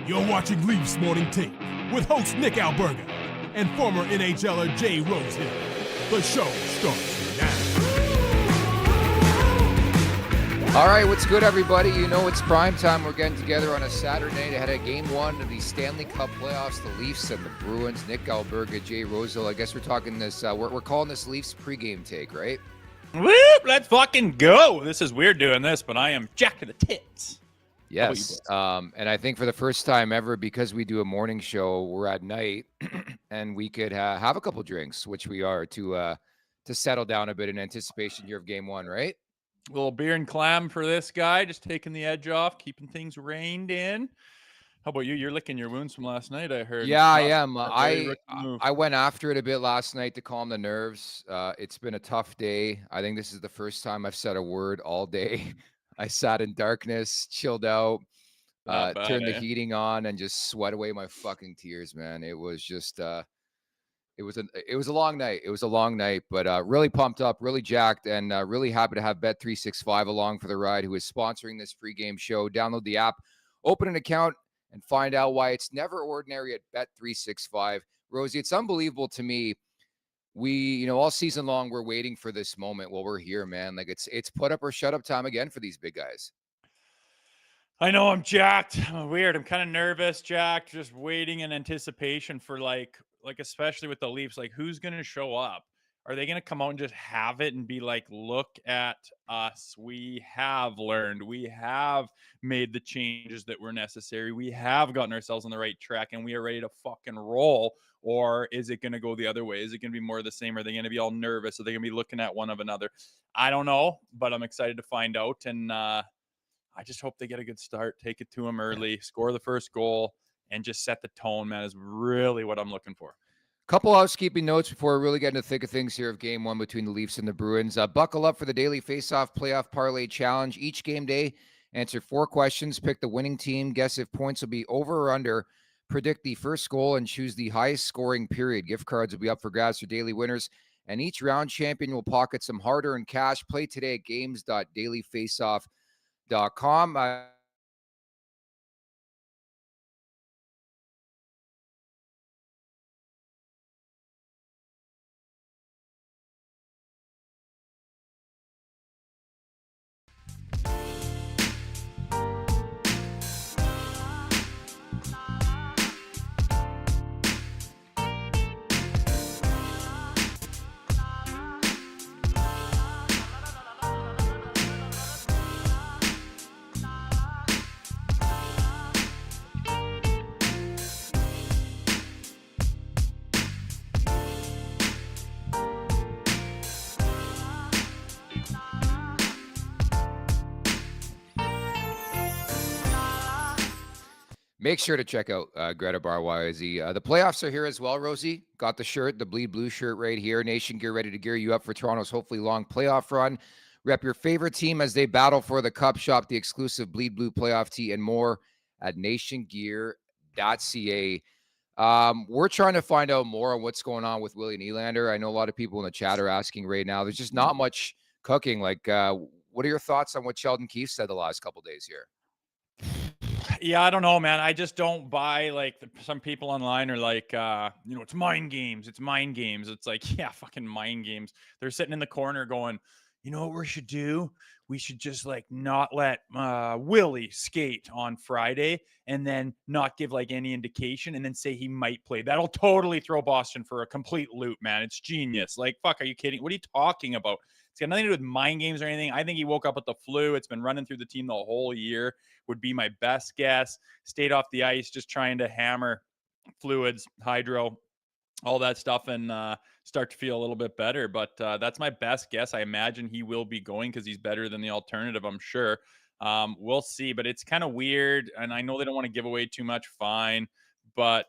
You're watching Leafs Morning Take with host Nick Alberga and former NHLer Jay Rosehill. The show starts now. All right, what's good, everybody? You know it's prime time. We're getting together on a Saturday night ahead of Game 1 of the Stanley Cup playoffs, the Leafs and the Bruins. Nick Alberga Jay Rosehill. I guess we're talking this, we're calling this Leafs pregame take, right? Whoop, let's fucking go. This is weird doing this, but I am jack to the tits. Yes, and I think for the first time ever, because we do a morning show, we're at night, and we could have a couple drinks, which we are, to settle down a bit in anticipation here of Game 1, right? A little beer and clam for this guy, just taking the edge off, keeping things reined in. How about you? You're licking your wounds from last night, I heard. Yeah, I am. I went after it a bit last night to calm the nerves. It's been a tough day. I think this is the first time I've said a word all day. I sat in darkness, chilled out, turned the heating on, and just sweat away my fucking tears, man. It was just it was a long night. It was a long night, but really pumped up, really jacked, and really happy to have Bet365 along for the ride, who is sponsoring this pregame show. Download the app, open an account, and find out why it's never ordinary at Bet365. Rosie, it's unbelievable to me. We, all season long, we're waiting for this moment. Well, we're here, man. Like it's put up or shut up time again for these big guys. I know I'm jacked. I'm weird. I'm kind of nervous, jacked, just waiting in anticipation for like especially with the Leafs, like who's going to show up? Are they going to come out and just have it and be like, look at us. We have learned. We have made the changes that were necessary. We have gotten ourselves on the right track and we are ready to fucking roll. Or is it going to go the other way? Is it going to be more of the same? Are they going to be all nervous? Are they going to be looking at one of another? I don't know, but I'm excited to find out. And I just hope they get a good start, take it to them early, score the first goal, and just set the tone, man, is really what I'm looking for. Couple housekeeping notes before we really get into the thick of things here of Game 1 between the Leafs and the Bruins. Buckle up for the Daily Faceoff Playoff Parlay Challenge. Each game day, answer 4 questions, pick the winning team, guess if points will be over or under, predict the first goal, and choose the highest scoring period. Gift cards will be up for grabs for daily winners, and each round champion will pocket some hard-earned cash. Play today at games.dailyfaceoff.com. Make sure to check out Greta Barwise. The playoffs are here as well, Rosie. Got the shirt, the bleed blue shirt right here. Nation Gear ready to gear you up for Toronto's hopefully long playoff run. Rep your favorite team as they battle for the cup. Shop the exclusive bleed blue playoff tee and more at nationgear.ca. We're trying to find out more on what's going on with Willie Nylander. I know a lot of people in the chat are asking right now. There's just not much cooking. Like, what are your thoughts on what Sheldon Keefe said the last couple days here? Yeah, I don't know, man. I just don't buy some people online are like, it's mind games. It's mind games. It's like, yeah, fucking mind games. They're sitting in the corner going, you know what we should do? We should just not let Willie skate on Friday and then not give any indication and then say he might play. That'll totally throw Boston for a complete loop, man. It's genius. Fuck, are you kidding? What are you talking about? It's got nothing to do with mind games or anything. I think he woke up with the flu. It's been running through the team the whole year, would be my best guess. Stayed off the ice, just trying to hammer fluids, hydro, all that stuff, and start to feel a little bit better. But that's my best guess. I imagine he will be going because he's better than the alternative, I'm sure. We'll see, but it's kind of weird, and I know they don't want to give away too much, fine, but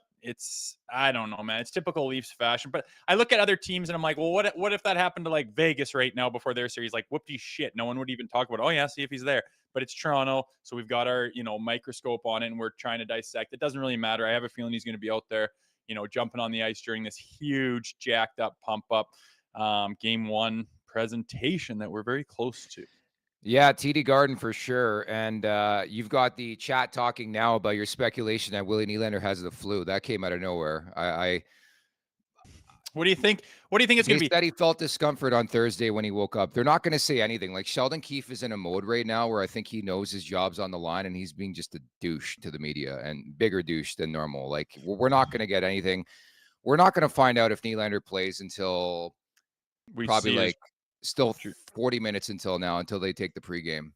I don't know, man. It's typical Leafs fashion. But I look at other teams and I'm like, well, what if that happened to Vegas right now before their series? Whoopty shit. No one would even talk about, oh yeah, see if he's there. But it's Toronto, so we've got our, microscope on it and we're trying to dissect. It doesn't really matter. I have a feeling he's going to be out there, jumping on the ice during this huge jacked up pump up Game 1 presentation that we're very close to. Yeah, TD Garden for sure. And you've got the chat talking now about your speculation that Willie Nylander has the flu. That came out of nowhere. What do you think? What do you think it's going They to be? said he felt discomfort on Thursday when he woke up. They're not going to say anything. Like Sheldon Keefe is in a mode right now where I think he knows his job's on the line and he's being just a douche to the media and bigger douche than normal. Like we're not going to get anything. We're not going to find out if Nylander plays until We probably see his like still 40 minutes until now, until they take the pregame.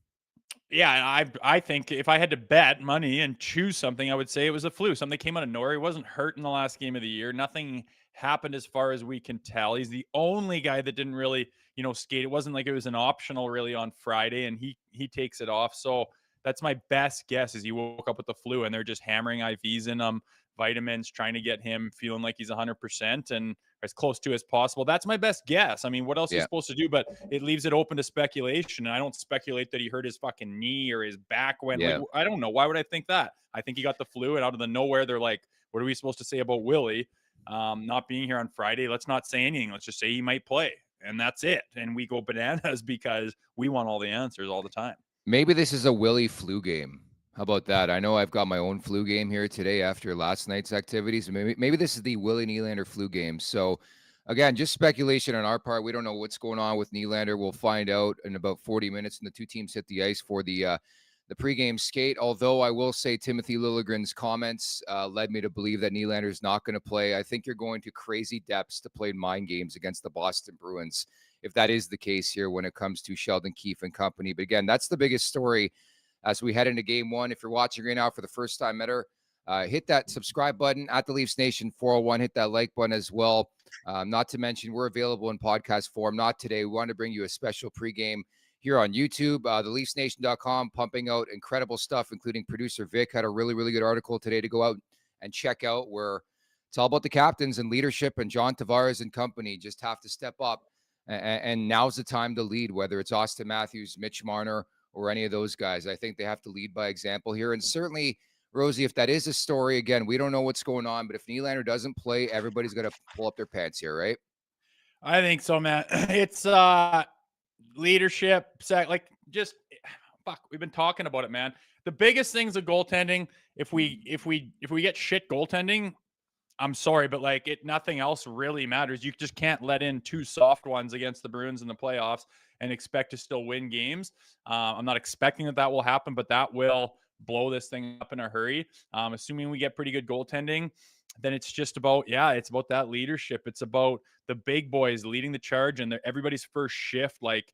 Yeah, and I think if I had to bet money and choose something, I would say it was a flu. Something came out of nowhere. He wasn't hurt in the last game of the year. Nothing happened as far as we can tell. He's the only guy that didn't really, skate. It wasn't like it was an optional really on Friday, and he takes it off. So that's my best guess is he woke up with the flu and they're just hammering IVs in him, vitamins, trying to get him feeling like he's 100% and as close to as possible. That's my best guess. I mean, what else are you supposed to do? But it leaves it open to speculation. And I don't speculate that he hurt his fucking knee or his back when. Yeah. Like, I don't know. Why would I think that? I think he got the flu, and out of the nowhere, they're like, "What are we supposed to say about Willie not being here on Friday? Let's not say anything. Let's just say he might play." And that's it. And we go bananas because we want all the answers all the time. Maybe this is a Willie flu game. How about that? I know I've got my own flu game here today after last night's activities. Maybe this is the Willie Nylander flu game. So, again, just speculation on our part. We don't know what's going on with Nylander. We'll find out in about 40 minutes when the two teams hit the ice for the pregame skate. Although I will say Timothy Liljegren's comments led me to believe that Nylander is not going to play. I think you're going to crazy depths to play mind games against the Boston Bruins, if that is the case here when it comes to Sheldon Keefe and company. But again, that's the biggest story as we head into game one. If you're watching right now for the first time ever, hit that subscribe button at the Leafs Nation 401. Hit that like button as well. Not to mention, we're available in podcast form. Not today. We want to bring you a special pregame here on YouTube. The LeafsNation.com pumping out incredible stuff, including producer Vic had a really, really good article today to go out and check out where it's all about the captains and leadership, and John Tavares and company just have to step up. And now's the time to lead, whether it's Austin Matthews, Mitch Marner, or any of those guys. I think they have to lead by example here. And certainly, Rosie, if that is a story, again, we don't know what's going on, but if Nylander doesn't play, everybody's got to pull up their pants here, right? I think so, man. It's leadership, like just fuck. We've been talking about it, man. The biggest things of goaltending, if we get shit goaltending, I'm sorry, but like nothing else really matters. You just can't let in two soft ones against the Bruins in the playoffs and expect to still win games. I'm not expecting that will happen, but that will blow this thing up in a hurry. Assuming we get pretty good goaltending, then it's just about, it's about that leadership. It's about the big boys leading the charge and everybody's first shift. Like,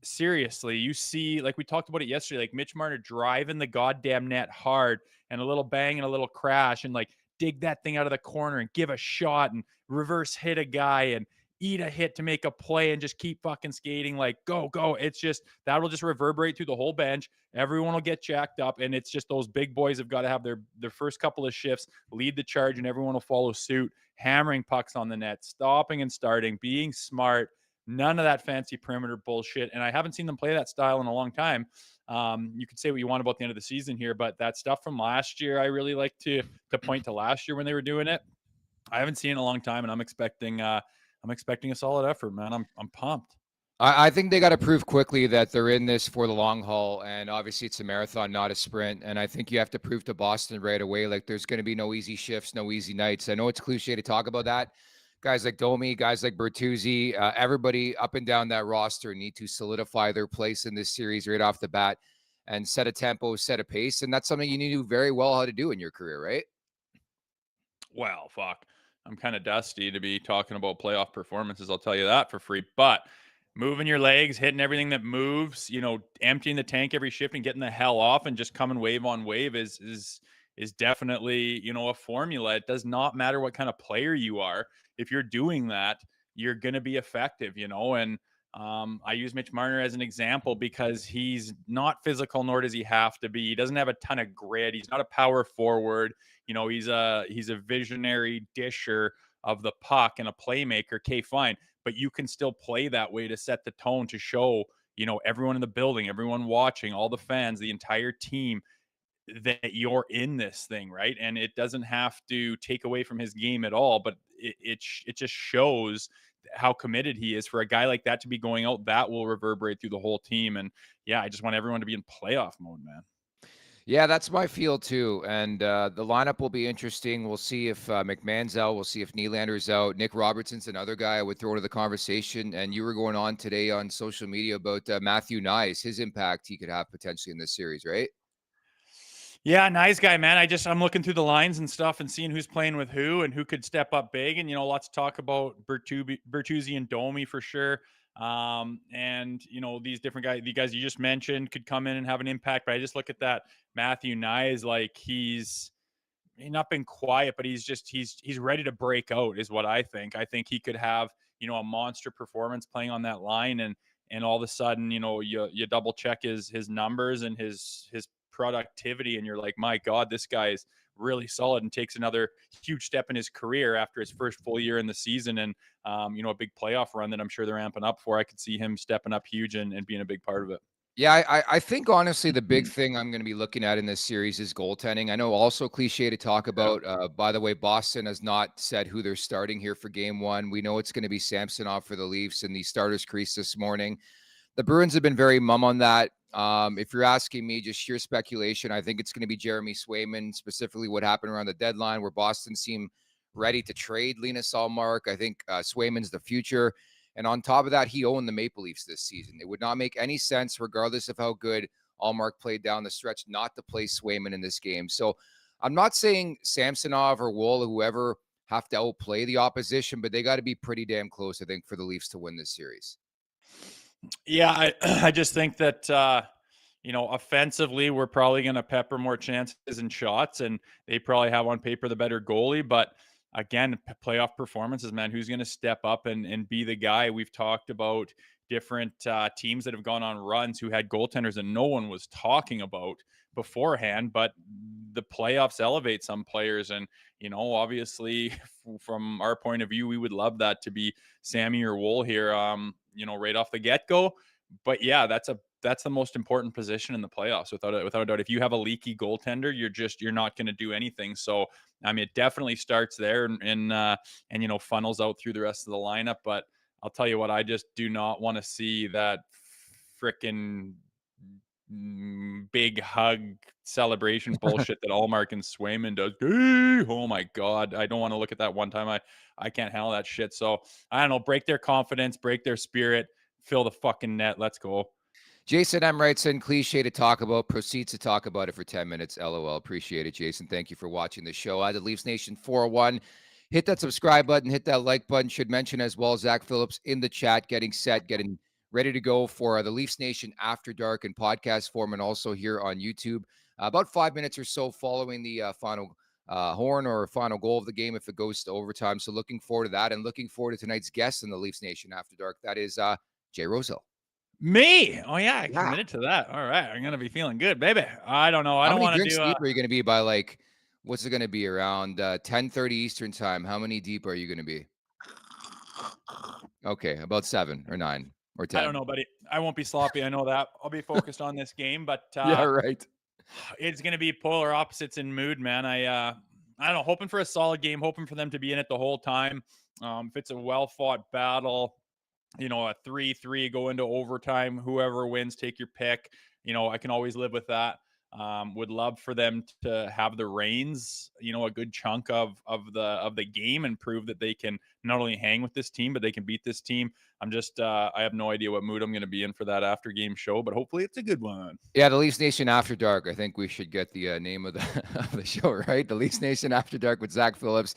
seriously, you see, like we talked about it yesterday, like Mitch Marner driving the goddamn net hard and a little bang and a little crash and like dig that thing out of the corner and give a shot and reverse hit a guy and eat a hit to make a play and just keep fucking skating, like go. It's just that'll just reverberate through the whole bench. Everyone will get jacked up, and it's just those big boys have got to have their first couple of shifts, lead the charge, and everyone will follow suit, hammering pucks on the net, stopping and starting, being smart. None of that fancy perimeter bullshit. And I haven't seen them play that style in a long time. You could say what you want about the end of the season here, but that stuff from last year, I really like to point to last year when they were doing it. I haven't seen it in a long time, and I'm expecting a solid effort, man. I'm pumped. I think they got to prove quickly that they're in this for the long haul. And obviously it's a marathon, not a sprint. And I think you have to prove to Boston right away, like there's going to be no easy shifts, no easy nights. I know it's cliche to talk about that. Guys like Domi, guys like Bertuzzi, everybody up and down that roster need to solidify their place in this series right off the bat and set a tempo, set a pace. And that's something you need to do very well how to do in your career, right? Well, fuck. I'm kind of dusty to be talking about playoff performances. I'll tell you that for free. But moving your legs, hitting everything that moves, emptying the tank every shift and getting the hell off and just coming wave on wave is definitely, a formula. It does not matter what kind of player you are. If you're doing that, you're going to be effective, and I use Mitch Marner as an example because he's not physical, nor does he have to be. He doesn't have a ton of grit. He's not a power forward. He's a visionary disher of the puck and a playmaker. Okay, fine. But you can still play that way to set the tone, to show, everyone in the building, everyone watching, all the fans, the entire team, that you're in this thing, right? And it doesn't have to take away from his game at all, but it just shows how committed he is. For a guy like that to be going out, that will reverberate through the whole team. And yeah, I just want everyone to be in playoff mode, man. Yeah, that's my feel too. And the lineup will be interesting. We'll see if McMahon's out. We'll see if Nylander's out. Nick Robertson's another guy I would throw into the conversation. And you were going on today on social media about Matthew Nyes, his impact he could have potentially in this series, right? Yeah, nice guy, man. I'm looking through the lines and stuff and seeing who's playing with who and who could step up big. And lots of talk about Bertuzzi and Domi for sure. And these different guys, the guys you just mentioned, could come in and have an impact. But I just look at that Matthew Nyes, like he's not been quiet, but he's ready to break out, is what I think. I think he could have a monster performance playing on that line, and all of a sudden you double check his numbers and his productivity, and you're like, my God, this guy is really solid and takes another huge step in his career after his first full year in the season, and a big playoff run that I'm sure they're amping up for. I could see him stepping up huge and being a big part of it. Yeah, I think honestly the big thing I'm going to be looking at in this series is goaltending. I know also cliche to talk about. By the way, Boston has not said who they're starting here for game one. We know it's going to be Samsonov for the Leafs in the starters crease this morning. The Bruins have been very mum on that. If you're asking me, just sheer speculation, I think it's going to be Jeremy Swayman, specifically what happened around the deadline where Boston seemed ready to trade Linus Ullmark. I think Swayman's the future. And on top of that, he owned the Maple Leafs this season. It would not make any sense, regardless of how good Ullmark played down the stretch, not to play Swayman in this game. So I'm not saying Samsonov or Woll or whoever have to outplay the opposition, but they got to be pretty damn close, I think, for the Leafs to win this series. Yeah, I just think that offensively, we're probably going to pepper more chances and shots, and they probably have on paper the better goalie. But again, playoff performances, man, who's going to step up and be the guy? We've talked about different teams that have gone on runs who had goaltenders that no one was talking about beforehand, but the playoffs elevate some players. And, obviously from our point of view, we would love that to be Sammy or Woll here, right off the get-go. But yeah, that's the most important position in the playoffs, without a doubt. If you have a leaky goaltender, you're not going to do anything. So, I mean, it definitely starts there and funnels out through the rest of the lineup. But I'll tell you what, I just do not want to see that frickin' big hug celebration bullshit that Ullmark and Swayman does. Oh my God, I don't want to look at that one time. I can't handle that shit. So I don't know, break their confidence, break their spirit, fill the fucking net. Let's go. Jason M. writes in, cliche to talk about, proceeds to talk about it for 10 minutes. LOL. Appreciate it, Jason. Thank you for watching the show. The Leafs Nation 401. Hit that subscribe button, hit that like button. Should mention as well, Zach Phillips in the chat, getting ready to go for the Leafs Nation After Dark in podcast form, and also here on YouTube. About 5 minutes or so following the final horn or final goal of the game if it goes to overtime. So looking forward to that, and looking forward to tonight's guest in the Leafs Nation After Dark. That is Jay Rosehill. Me? Oh yeah, I committed to that. All right, I'm gonna be feeling good, baby. I don't know. I don't want to do. How many drinks deep are you gonna be by what's it gonna be around 10:30 Eastern time? How many deep are you gonna be? Okay, about 7 or 9 or 10. I don't know, buddy. I won't be sloppy. I know that. I'll be focused on this game, but yeah, right. It's gonna be polar opposites in mood, man. I don't know. Hoping for a solid game. Hoping for them to be in it the whole time. If it's a well-fought battle, a 3-3 go into overtime, whoever wins, take your pick. I can always live with that. Would love for them to have the reins, a good chunk of the game, and prove that they can not only hang with this team, but they can beat this team. I'm just I have no idea what mood I'm going to be in for that after game show, but hopefully it's a good one. Yeah, the Leafs Nation After Dark. I think we should get the name of the show, right? The Leafs Nation After Dark with Zach Phillips.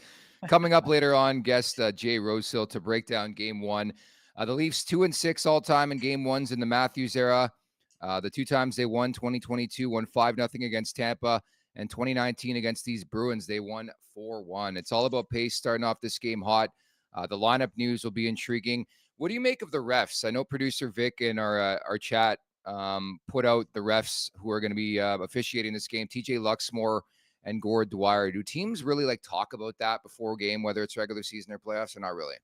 Coming up later on, guest Jay Rosehill to break down game one. The Leafs 2-6 all time in game ones in the Matthews era. The two times they won, 2022, won 5-0 against Tampa, and 2019 against these Bruins, they won 4-1. It's all about pace, starting off this game hot. The lineup news will be intriguing. What do you make of the refs? I know producer Vic in our chat put out the refs who are going to be officiating this game, TJ Luxmore and Gord Dwyer. Do teams really talk about that before game, whether it's regular season or playoffs, or not really?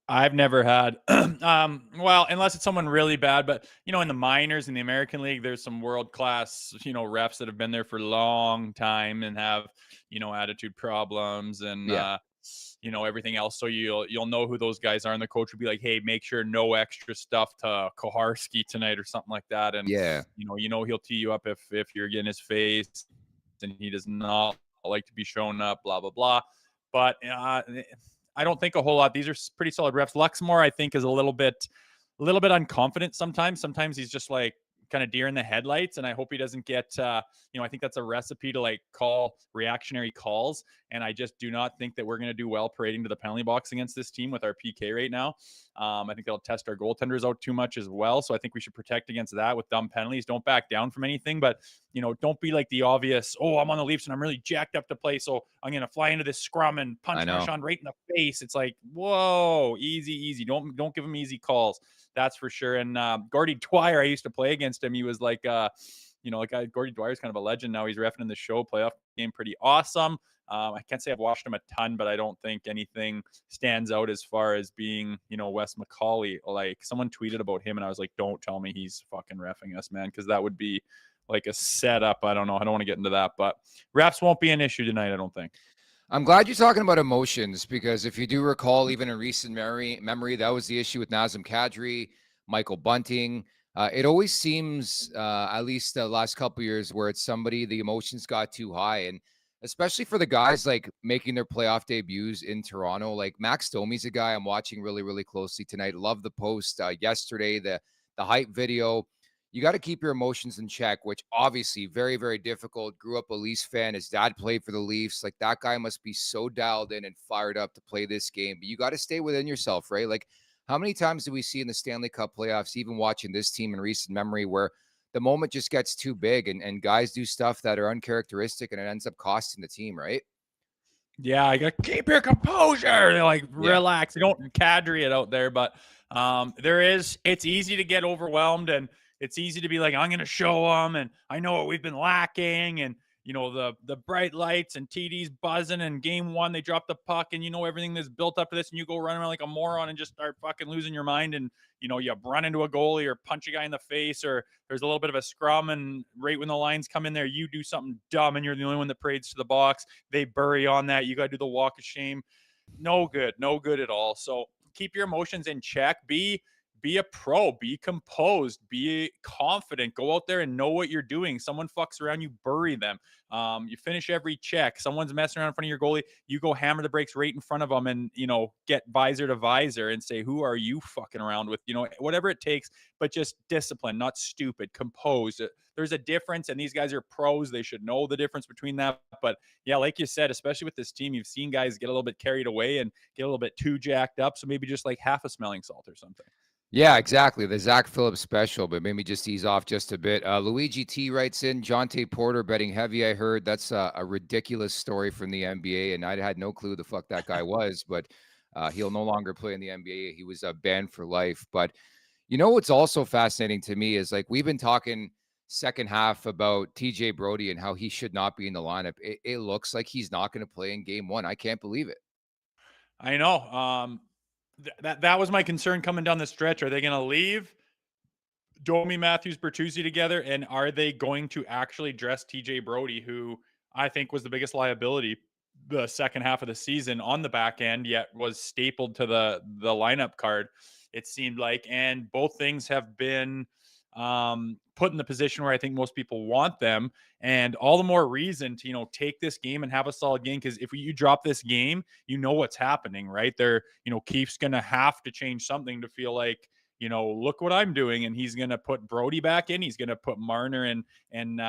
I've never had, well, unless it's someone really bad, but in the minors in the American League, there's some world-class, refs that have been there for a long time and have, attitude problems and, everything else. So you'll know who those guys are. And the coach would be like, hey, make sure no extra stuff to Koharski tonight or something like that. And, Yeah. He'll tee you up if you're getting his face and he does not like to be shown up, blah, blah, blah. But I don't think a whole lot. These are pretty solid refs. Luxmore, I think, is a little bit unconfident sometimes. Sometimes he's just like kind of deer in the headlights, and I hope he doesn't get I think that's a recipe to like call reactionary calls, and I just do not think that we're going to do well parading to the penalty box against this team with our PK right now. I think that'll test our goaltenders out too much as well, so I think we should protect against that with dumb penalties. Don't back down from anything, but don't be like the obvious, oh, I'm on the Leafs and I'm really jacked up to play, so I'm going to fly into this scrum and punch Marchand right in the face. It's like, whoa, easy. Don't give him easy calls. That's for sure. And Gordy Dwyer, I used to play against him. He was like, Gordy Dwyer's kind of a legend now. He's reffing in the show playoff game, pretty awesome. I can't say I've watched him a ton, but I don't think anything stands out as far as being, Wes McCauley. Like someone tweeted about him, and I was like, don't tell me he's fucking reffing us, man, because that would be like a setup. I don't know. I don't want to get into that, but refs won't be an issue tonight, I don't think. I'm glad you're talking about emotions, because if you do recall, even in recent memory, that was the issue with Nazem Kadri, Michael Bunting. It always seems, at least the last couple of years, where it's somebody, the emotions got too high. And especially for the guys like making their playoff debuts in Toronto, like Max Domi's a guy I'm watching really, really closely tonight. Love the post yesterday, the hype video. You got to keep your emotions in check, which obviously very, very difficult. Grew up a Leafs fan. His dad played for the Leafs. Like that guy must be so dialed in and fired up to play this game. But you got to stay within yourself, right? Like how many times do we see in the Stanley Cup playoffs, even watching this team in recent memory, where the moment just gets too big and guys do stuff that are uncharacteristic and it ends up costing the team, right? Yeah, I got keep your composure. They're like, relax. You don't Kadri it out there, but it's easy to get overwhelmed, and it's easy to be like, I'm going to show them, and I know what we've been lacking, and the bright lights and TD's buzzing, and game one they drop the puck, and everything that's built up to this, and you go run around like a moron and just start fucking losing your mind, and you run into a goalie or punch a guy in the face, or there's a little bit of a scrum, and right when the lines come in there, you do something dumb, and you're the only one that parades to the box. They bury on that. You got to do the walk of shame. No good at all. So keep your emotions in check. Be a pro, be composed, be confident, go out there and know what you're doing. Someone fucks around, you bury them. You finish every check. Someone's messing around in front of your goalie, you go hammer the brakes right in front of them and, get visor to visor and say, who are you fucking around with? Whatever it takes, but just discipline, not stupid, composed. There's a difference, and these guys are pros. They should know the difference between that. But yeah, like you said, especially with this team, you've seen guys get a little bit carried away and get a little bit too jacked up. So maybe just like half a smelling salt or something. Yeah, exactly. The Zach Phillips special, but maybe just ease off just a bit. Luigi T writes in, Jonte Porter betting heavy, I heard. That's a ridiculous story from the NBA, and I had no clue the fuck that guy was, but he'll no longer play in the NBA. He was banned for life. But what's also fascinating to me is, like, we've been talking second half about TJ Brody and how he should not be in the lineup. It looks like he's not going to play in game one. I can't believe it. I know. That was my concern coming down the stretch. Are they going to leave Domi, Matthews, Bertuzzi together, and are they going to actually dress TJ Brody, who I think was the biggest liability the second half of the season on the back end, yet was stapled to the lineup card, it seemed like. And both things have been put in the position where I think most people want them, and all the more reason to take this game and have a solid game, because if you drop this game, what's happening, right? They're Keefe's gonna have to change something to feel like, look what I'm doing, and he's gonna put Brody back in, he's gonna put Marner and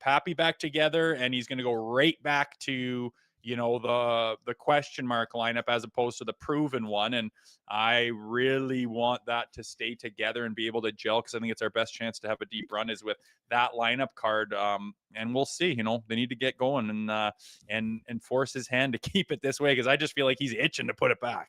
Pappy back together, and he's gonna go right back to the question mark lineup as opposed to the proven one. And I really want that to stay together and be able to gel, because I think it's our best chance to have a deep run is with that lineup card. And we'll see. They need to get going and force his hand to keep it this way, because I just feel like he's itching to put it back.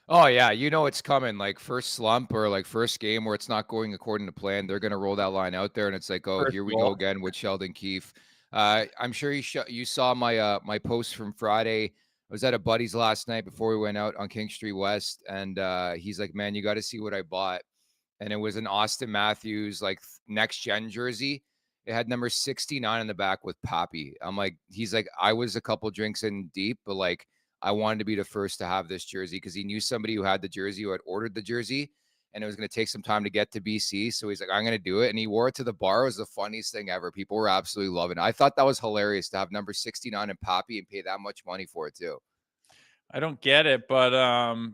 Oh, yeah. It's coming, like first slump or like first game where it's not going according to plan. They're going to roll that line out there, and it's like, oh, here we go again with Sheldon Keefe. I'm sure you saw my my post from Friday. I was at a buddy's last night before we went out on King Street West, and he's like, man, you got to see what I bought. And it was an Austin Matthews, like, next gen jersey. It had number 69 in the back with Pappy. I'm like, he's like, I was a couple drinks in deep, but like, I wanted to be the first to have this jersey because he knew somebody who had the jersey, who had ordered the jersey, and it was going to take some time to get to BC. So he's like, I'm going to do it. And he wore it to the bar. It was the funniest thing ever. People were absolutely loving it. I thought that was hilarious to have number 69 and Pappy and pay that much money for it too. I don't get it, but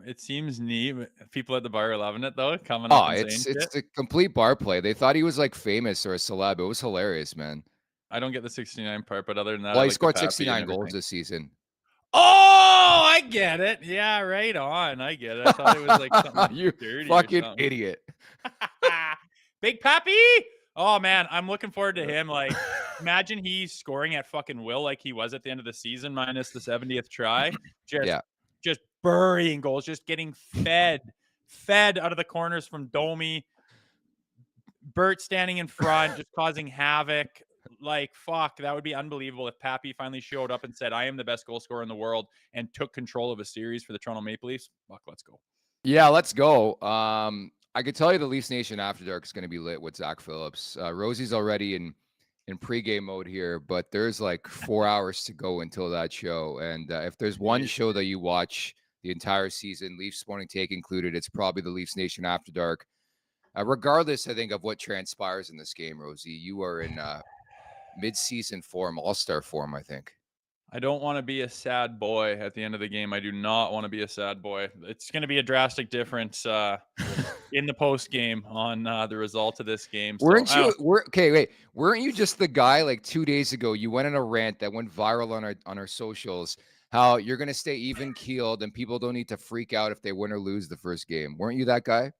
it seems neat. People at the bar are loving it though, coming up and saying it's a complete bar play. They thought he was like famous or a celeb. It was hilarious, man. I don't get the 69 part, but other than that, Well, he like scored 69 goals this season. Oh, I get it. Yeah, right on. I get it. I thought it was like something you dirty fucking or something. idiot. Big Pappy. Oh man, I'm looking forward to him. Like, imagine he's scoring at fucking will like he was at the end of the season, minus the 70th try. Just burying goals, just getting fed out of the corners from Domi. Bert standing in front, just causing havoc. Like, fuck, that would be unbelievable if Pappy finally showed up and said, I am the best goal scorer in the world and took control of a series for the Toronto Maple Leafs. Fuck, let's go. Yeah, let's go. I could tell you the Leafs Nation After Dark is going to be lit with Zach Phillips. Rosie's already in pregame mode here, but there's like 4 hours to go until that show. And if there's one show that you watch the entire season, Leafs Morning Take included, it's probably the Leafs Nation After Dark. Regardless, I think, of what transpires in this game, Rosie, you are in mid-season form, all-star form, I think. I don't want to be a sad boy at the end of the game. I do not want to be a sad boy. It's going to be a drastic difference in the post game on the result of this game. Weren't you just the guy like 2 days ago? You went on a rant that went viral on our socials. How you're going to stay even keeled and people don't need to freak out if they win or lose the first game. Weren't you that guy?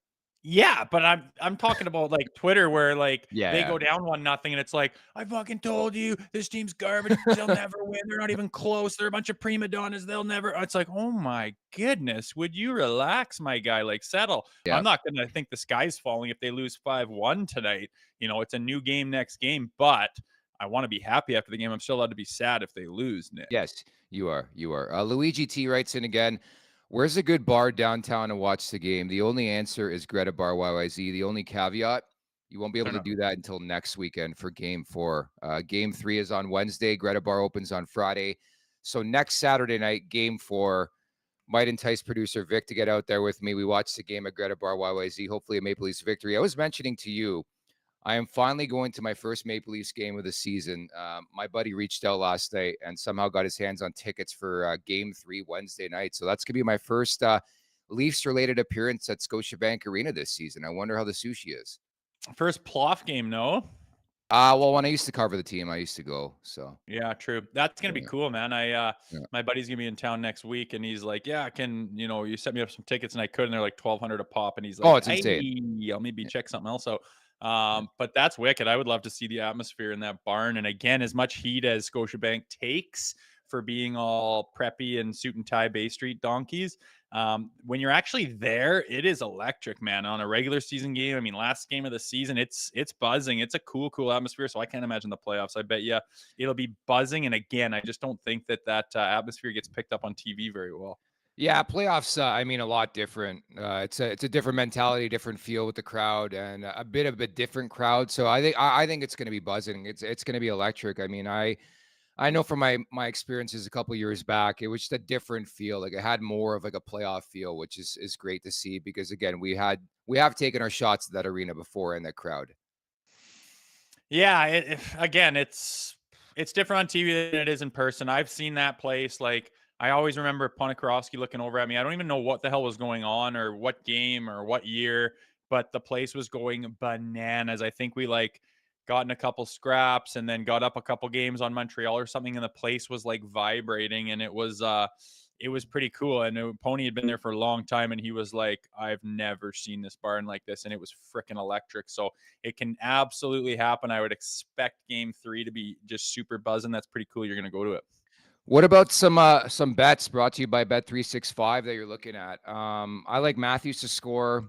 Yeah, but I'm talking about like Twitter where like they go down 1-0 and it's like, I fucking told you this team's garbage. They'll never win. They're not even close. They're a bunch of prima donnas. They'll never. It's like, oh my goodness, would you relax, my guy? Like, settle. Yeah. I'm not gonna think the sky's falling if they lose 5-1 tonight. You know, it's a new game next game, but I want to be happy after the game. I'm still allowed to be sad if they lose, Nick. Yes, you are. Luigi T writes in again. Where's a good bar downtown to watch the game? The only answer is Greta Bar YYZ. The only caveat, you won't be able to do that until next weekend for Game 4. Game 3 is on Wednesday. Greta Bar opens on Friday. So next Saturday night, Game 4, might entice producer Vic to get out there with me. We watch the game at Greta Bar YYZ, hopefully a Maple Leafs victory. I was mentioning to you, I am finally going to my first Maple Leafs game of the season. My buddy reached out last night and somehow got his hands on tickets for Game 3 Wednesday night. So that's going to be my first Leafs-related appearance at Scotiabank Arena this season. I wonder how the sushi is. First Ploff game, no? Well, when I used to cover the team, I used to go. So yeah, true. That's gonna be cool, man. My buddy's gonna be in town next week, and he's like, "Yeah, you set me up some tickets?" And I could, and they're like $1,200 a pop. And he's like, "Oh, it's insane. I'll maybe check something else out." But that's wicked. I would love to see the atmosphere in that barn. And again, as much heat as Scotiabank takes for being all preppy and suit and tie Bay Street donkeys, when you're actually there, it is electric, man. On a regular season game, I mean, last game of the season, it's buzzing. It's a cool atmosphere. So I can't imagine the playoffs. I bet you it'll be buzzing. And again, I just don't think that atmosphere gets picked up on TV very well. Yeah, playoffs, I mean, a lot different. It's a different mentality, different feel with the crowd, and a bit of a different crowd. So I think it's going to be buzzing. It's going to be electric. I mean, I know from my experiences a couple years back, it was just a different feel. Like it had more of like a playoff feel, which is great to see because again, we have taken our shots at that arena before in that crowd. Yeah, it's different on TV than it is in person. I've seen that place. Like I always remember Ponikarovsky looking over at me. I don't even know what the hell was going on or what game or what year, but the place was going bananas. I think we got in a couple scraps and then got up a couple games on Montreal or something, and the place was like vibrating, and it was pretty cool. And Pony had been there for a long time, and he was like, I've never seen this barn like this, and it was freaking electric. So it can absolutely happen. I would expect Game 3 to be just super buzzing. That's pretty cool. You're gonna go to it. What about some bets brought to you by Bet365 that you're looking at? I like Matthews to score.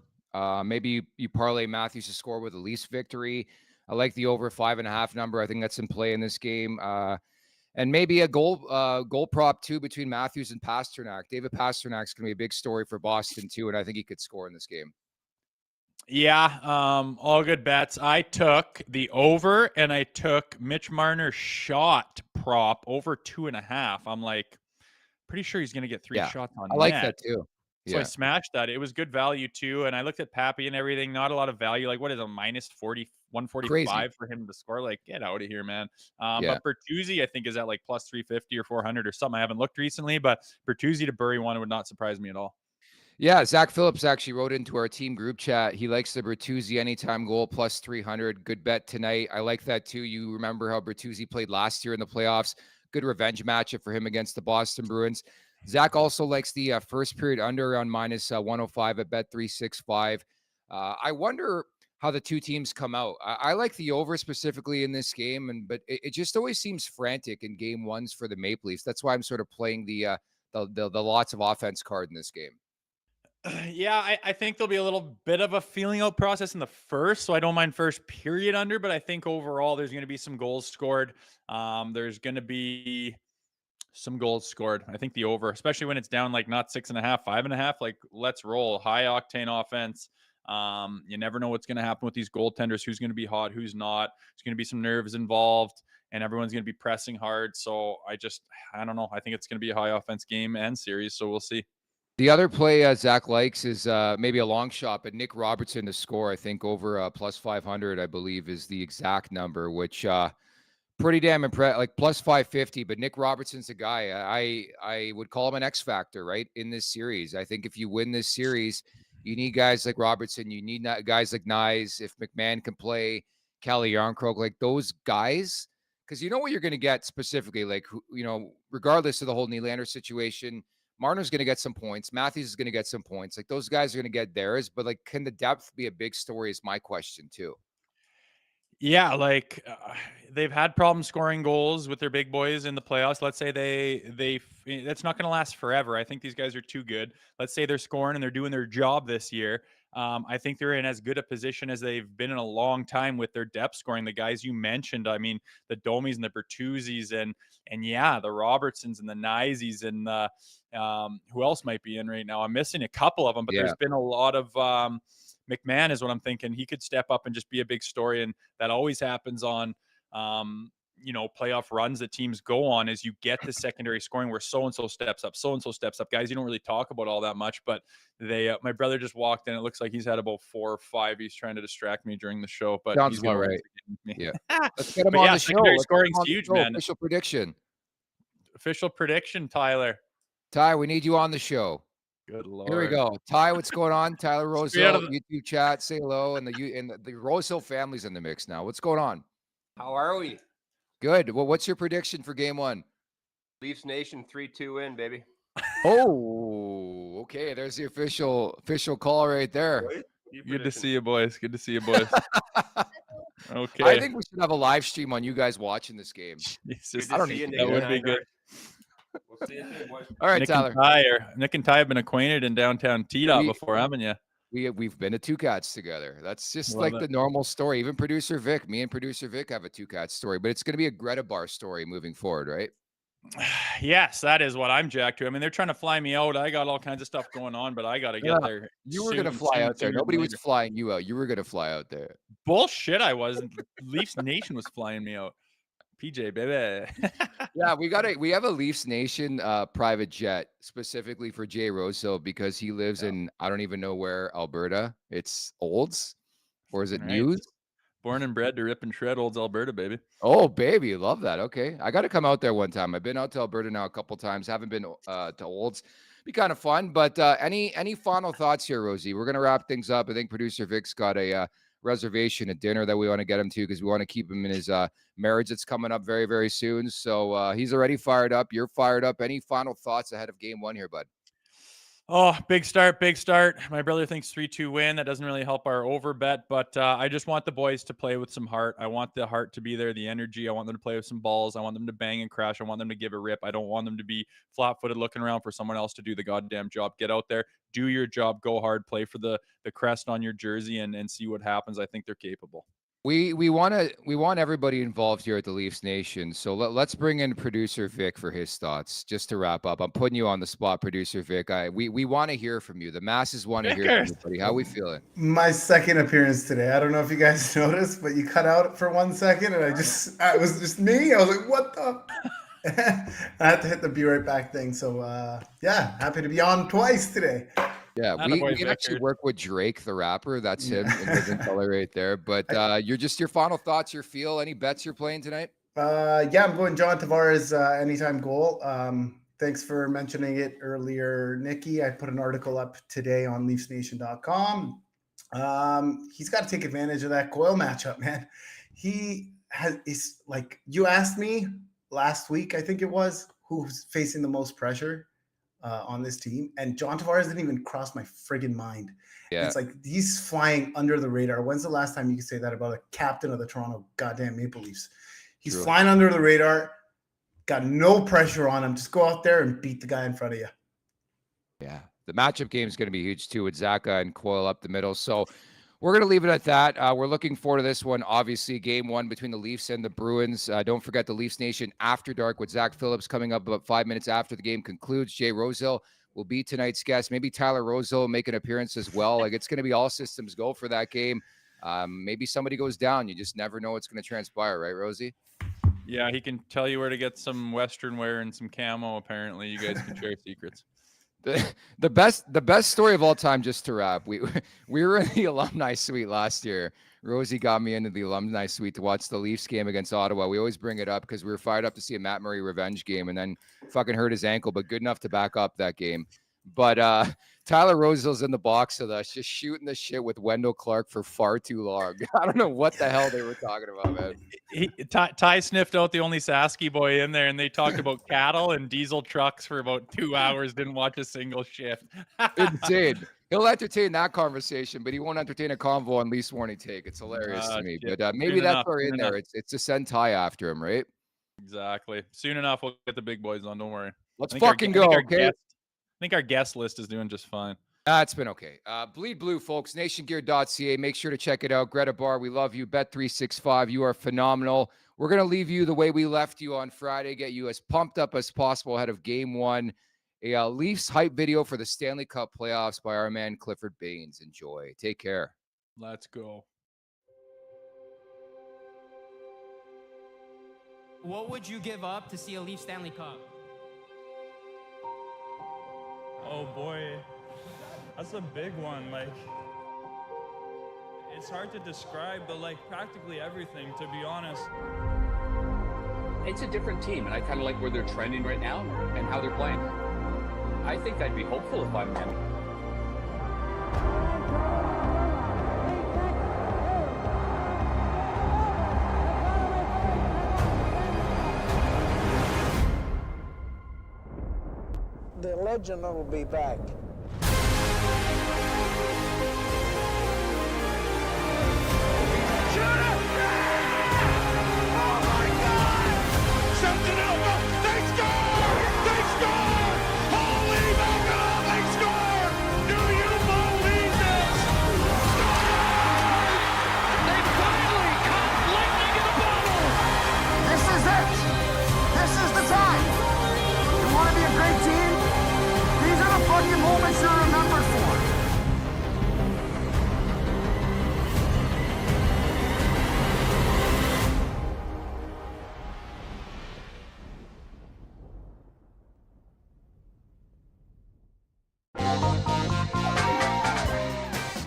Maybe you parlay Matthews to score with a Leafs victory. I like the over 5.5 number. I think that's in play in this game. And maybe a goal prop too between Matthews and Pasternak. David Pasternak's going to be a big story for Boston too, and I think he could score in this game. Yeah, all good bets. I took the over, and I took Mitch Marner's shot prop over 2.5. I'm like, pretty sure he's going to get 3 shots on I like net. that too. So I smashed that. It was good value too. And I looked at Pappy and everything. Not a lot of value. Like, what is a minus 40, 145 Crazy. for him to score? Like, get out of here, man. Yeah. But Bertuzzi, I think, is at like plus 350 or 400 or something. I haven't looked recently, but Bertuzzi to Bury one would not surprise me at all. Yeah, Zach Phillips actually wrote into our team group chat. He likes the Bertuzzi anytime goal plus 300. Good bet tonight. I like that too. You remember how Bertuzzi played last year in the playoffs. Good revenge matchup for him against the Boston Bruins. Zach also likes the first period under on minus 105 at bet 365. I wonder how the two teams come out. I like the over specifically in this game, but it just always seems frantic in game ones for the Maple Leafs. That's why I'm sort of playing the lots of offense card in this game. Yeah, I think there'll be a little bit of a feeling out process in the first, so I don't mind first period under, but I think overall there's going to be some goals scored. There's going to be some goals scored. I think the over, especially when it's down like not 6.5, 5.5, like let's roll. High octane offense. You never know what's going to happen with these goaltenders, who's going to be hot, who's not. There's going to be some nerves involved, and everyone's going to be pressing hard. So I don't know. I think it's going to be a high offense game and series, so we'll see. The other play Zach likes is maybe a long shot, but Nick Robertson to score, I think, over plus 500, I believe, is the exact number, which pretty damn impressive, like plus 550. But Nick Robertson's a guy I would call him an X factor, right, in this series. I think if you win this series, you need guys like Robertson. You need guys like Nyes. If McMahon can play, Kelly Yarncroke, like those guys, because you know what you're going to get specifically, like, regardless of the whole Nylander situation, Marner's going to get some points. Matthews is going to get some points. Like those guys are going to get theirs, but like, can the depth be a big story is my question too. Yeah, like they've had problems scoring goals with their big boys in the playoffs. Let's say that's not going to last forever. I think these guys are too good. Let's say they're scoring and they're doing their job this year. I think they're in as good a position as they've been in a long time with their depth scoring. The guys you mentioned, I mean, the Domies and the Bertuzzis and yeah, the Robertsons and the Nyesies and who else might be in right now? I'm missing a couple of them, but there's been a lot of McMahon is what I'm thinking. He could step up and just be a big story, and that always happens on playoff runs that teams go on, is you get the secondary scoring where so-and-so steps up, guys you don't really talk about all that much, but my brother just walked in. It looks like he's had about 4 or 5. He's trying to distract me during the show, but sounds he's about right. Me. Yeah. Let's get him on the show. Scoring's huge, man. Official prediction, Tyler. Ty, we need you on the show. Good Lord. Here we go. Ty, what's going on? Tyler Rosehill, YouTube chat, say hello. And the Rosehill family's in the mix now. What's going on? How are we? Good. Well, what's your prediction for game one? Leafs Nation 3-2 win, baby. Oh, okay. There's the official call right there. Good to see you, boys. Okay. I think we should have a live stream on you guys watching this game. Jesus. I don't need that would be good. We'll see you soon, boys. All right, Nick Tyler. Nick and Ty have been acquainted in downtown T-Dot before, haven't you? We've been to Two Cats together. That's just Love the normal story. Even producer Vic, me and producer Vic have a Two Cats story, but it's going to be a Greta Bar story moving forward, right? Yes, that is what I'm jacked to. I mean, they're trying to fly me out. I got all kinds of stuff going on, but I got to get there. You were going to fly out there. Nobody was flying you out. You were going to fly out there. Bullshit, I wasn't. Leafs Nation was flying me out. PJ, baby. Yeah, we have a Leafs Nation private jet specifically for Jay Rosehill because he lives in, I don't even know where, Alberta. It's Olds, or is it News? Born and bred to rip and shred Olds, Alberta, baby. Oh, baby, love that. Okay, I got to come out there one time. I've been out to Alberta now a couple times. Haven't been to Olds. Be kind of fun. But any final thoughts here, Rosie? We're gonna wrap things up. I think producer Vic's got a reservation at dinner that we want to get him to because we want to keep him in his marriage that's coming up very, very soon. So he's already fired up. You're fired up. Any final thoughts ahead of game one here, bud? Oh, big start. My brother thinks 3-2 win. That doesn't really help our over bet, but I just want the boys to play with some heart. I want the heart to be there, the energy. I want them to play with some balls. I want them to bang and crash. I want them to give a rip. I don't want them to be flat-footed looking around for someone else to do the goddamn job. Get out there, do your job, go hard, play for the crest on your jersey and see what happens. I think they're capable. We want everybody involved here at the Leafs Nation. So let's bring in producer Vic for his thoughts. Just to wrap up, I'm putting you on the spot, producer Vic. We want to hear from you. The masses want to hear from you, buddy. How we feeling? My second appearance today. I don't know if you guys noticed, but you cut out for 1 second, and I was just me. I was like, "What the?" I had to hit the be right back thing. So yeah, happy to be on twice today. Yeah, we actually work with Drake, the rapper. That's him in living color right there. But your final thoughts, your feel, any bets you're playing tonight? Yeah, I'm going John Tavares anytime goal. Thanks for mentioning it earlier, Nikki. I put an article up today on LeafsNation.com. He's got to take advantage of that Coyle matchup, man. Is like you asked me last week, I think it was, who's facing the most pressure on this team, and John Tavares didn't even cross my friggin' mind. Yeah. It's like he's flying under the radar. When's the last time you could say that about a captain of the Toronto goddamn Maple Leafs? He's flying under the radar, got no pressure on him. Just go out there and beat the guy in front of you. Yeah, the matchup game is going to be huge too with Zaka and Coyle up the middle. So we're going to leave it at that. We're looking forward to this one. Obviously, game one between the Leafs and the Bruins. Don't forget the Leafs Nation After Dark with Zach Phillips coming up about 5 minutes after the game concludes. Jay Rosehill will be tonight's guest. Maybe Tyler Rosehill will make an appearance as well. Like, it's going to be all systems go for that game. Maybe somebody goes down. You just never know what's going to transpire, right, Rosie? Yeah, he can tell you where to get some Western wear and some camo. Apparently, you guys can share secrets. The best story of all time, just to wrap, we were in the alumni suite last year. Rosie got me into the alumni suite to watch the Leafs game against Ottawa. We always bring it up because we were fired up to see a Matt Murray revenge game, and then fucking hurt his ankle, but good enough to back up that game. But Tyler Rosehill's in the box with us, just shooting the shit with Wendell Clark for far too long. I don't know what the hell they were talking about, man. Ty sniffed out the only Sasky boy in there, and they talked about cattle and diesel trucks for about 2 hours. Didn't watch a single shift. Insane. He'll entertain that conversation, but he won't entertain a convo on Leafs Morning Take. It's hilarious to me. Shit. But maybe that's where in there. It's to send Ty after him, right? Exactly. Soon enough, we'll get the big boys on. Don't worry. Let's fucking go, okay? I think our guest list is doing just fine. It's been okay. Bleed Blue, folks. NationGear.ca. Make sure to check it out. Greta Barr, we love you. Bet365, you are phenomenal. We're going to leave you the way we left you on Friday. Get you as pumped up as possible ahead of Game 1. A Leafs hype video for the Stanley Cup playoffs by our man Clifford Baines. Enjoy. Take care. Let's go. What would you give up to see a Leafs Stanley Cup? Oh boy, that's a big one. Like, it's hard to describe, but like practically everything, to be honest. It's a different team, and I kind of like where they're trending right now and how they're playing. I think I'd be hopeful if I'm them. The legend will be back. Moments you're remembered for.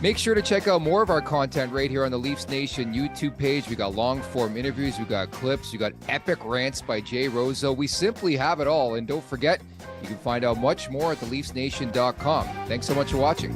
Make sure to check out more of our content right here on the Leafs Nation YouTube page. We got long-form interviews, we got clips, we got epic rants by Jay Rosehill. We simply have it all. And don't forget, you can find out much more at theleafsnation.com. Thanks so much for watching.